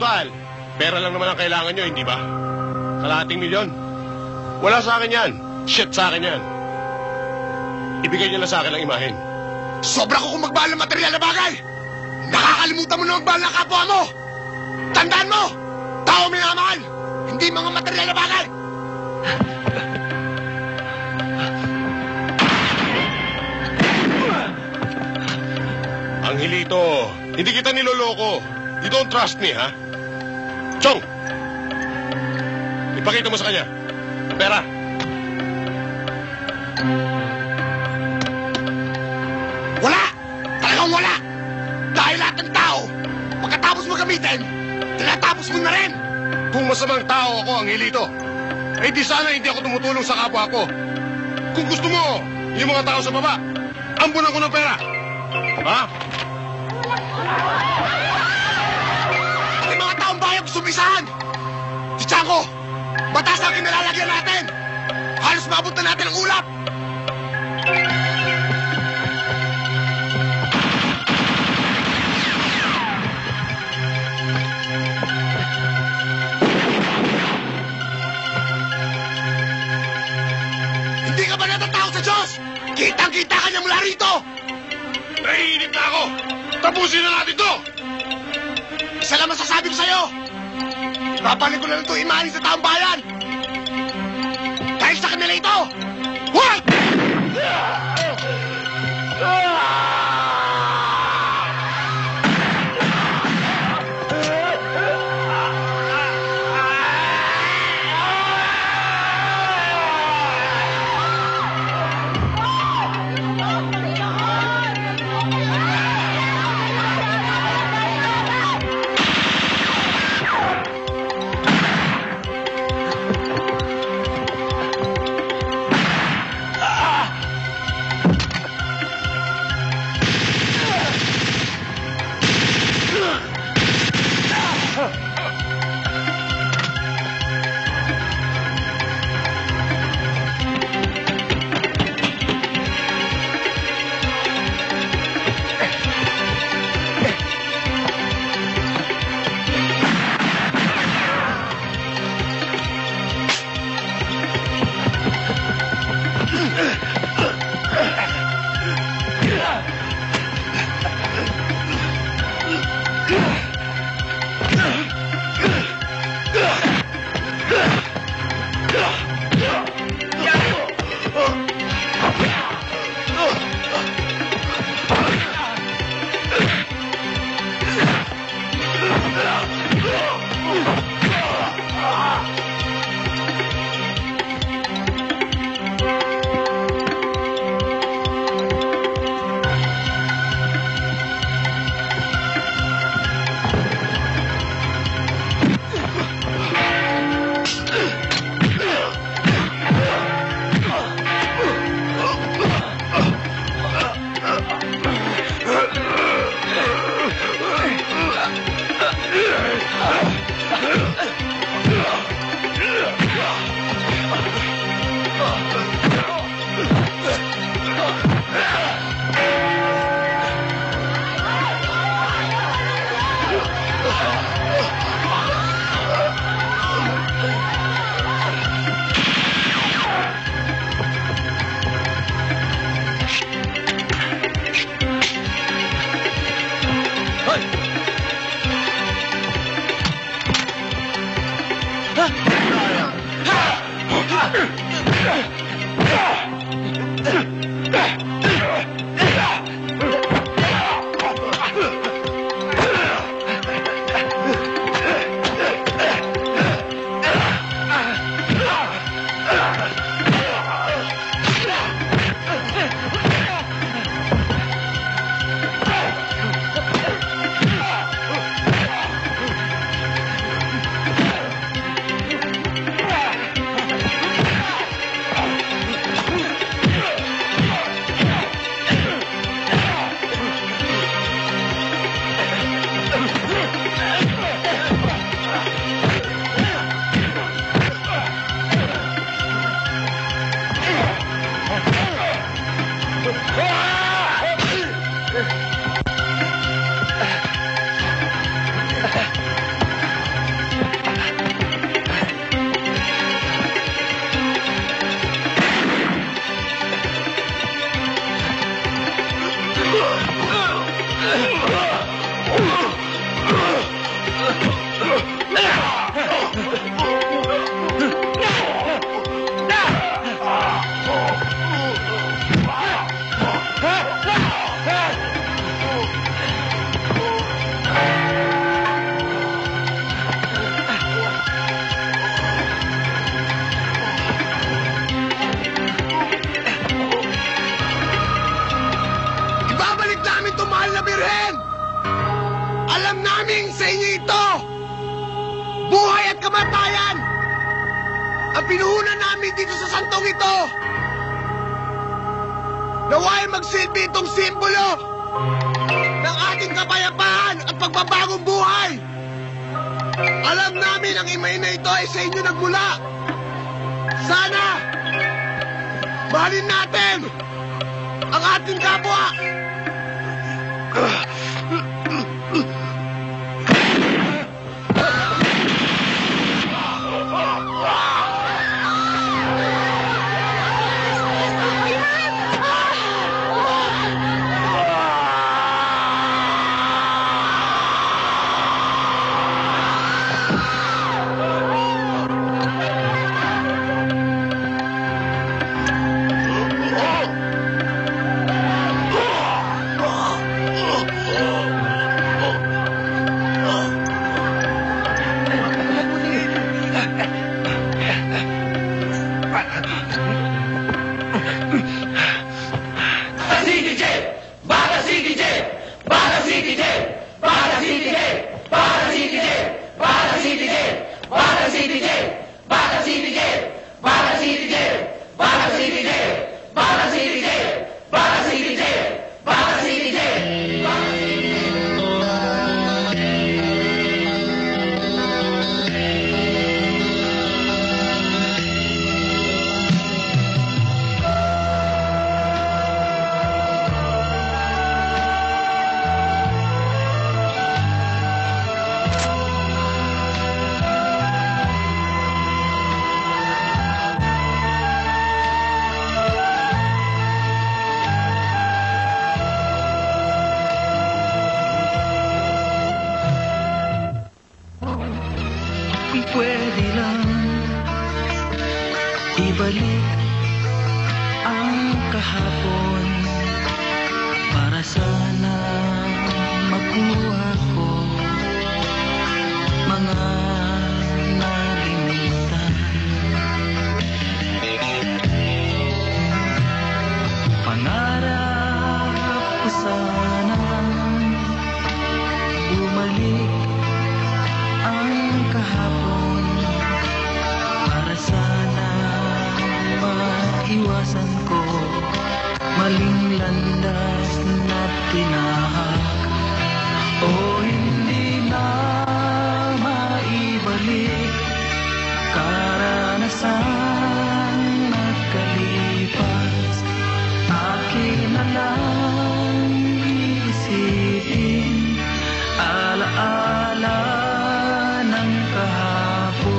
Total, pera lang naman ang kailangan nyo, hindi ba? Kalahating milyon. Wala sa akin yan. Shit sa akin yan. Ibigay nyo lang sa akin ang imahen. Sobra ko kung magmahal ng material na bagay! Nakakalimutan mo na magmahal ng kapwa mo! Tandaan mo! Tao minamahal! Hindi mga material na bagay! Angelito, hindi kita niloloko. You don't trust me, ha? Chong! Ipakita mo sa kanya. Ang pera. Wala! Talagang wala! Dahil lahat ng tao, pagkatapos mo gamitin, tinatapos mo na rin! Kung masamang tao ako, Angelito, eh di sana hindi ako tumutulong sa kapwa ko. Kung gusto mo, yung mga tao sa baba, ampunan ko ng pera. Ha? May mga taong bayan gusto umisahan! Si Chanko, batas ang kinalalagyan natin! Halos maabot na natin ang ulap! Hindi ka ba natatakot sa Diyos? Kitang-kita ka niya mula rito! Naiinip na ako! Tapusin na natin to! Isa lang masasabi ko sa'yo! Babalik ko na lang ito imanin sa taong bayan! Dahil sa kanila ito! Hoy! namin sa inyo ito! Buhay at kamatayan! Ang pinuhunan namin dito sa santong ito! Naway magsilbi itong simbolo ng ating kapayapaan at pagbabagong buhay! Alam namin ang imay na ito ay sa inyo nagmula! Sana mahalin natin ang ating kapwa! Pwede lang ibalik ang kahapon para sana makuha ko mga nalimutan. Pangarap ko sana bumalik ang kahapon para sana maiwasan ko maling landas na tinahak o hindi na maibalik karanasan nakalipas. Akin na lang iisipin alaala ng kahapon.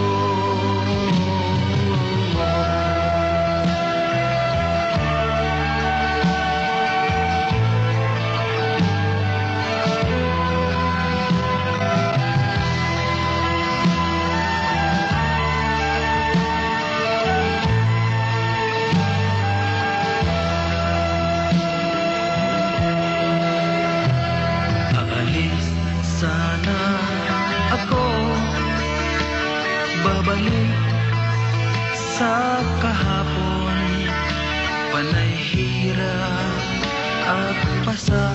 Aalis sana ako, babalik sa kahapon, panay hirap at pasa.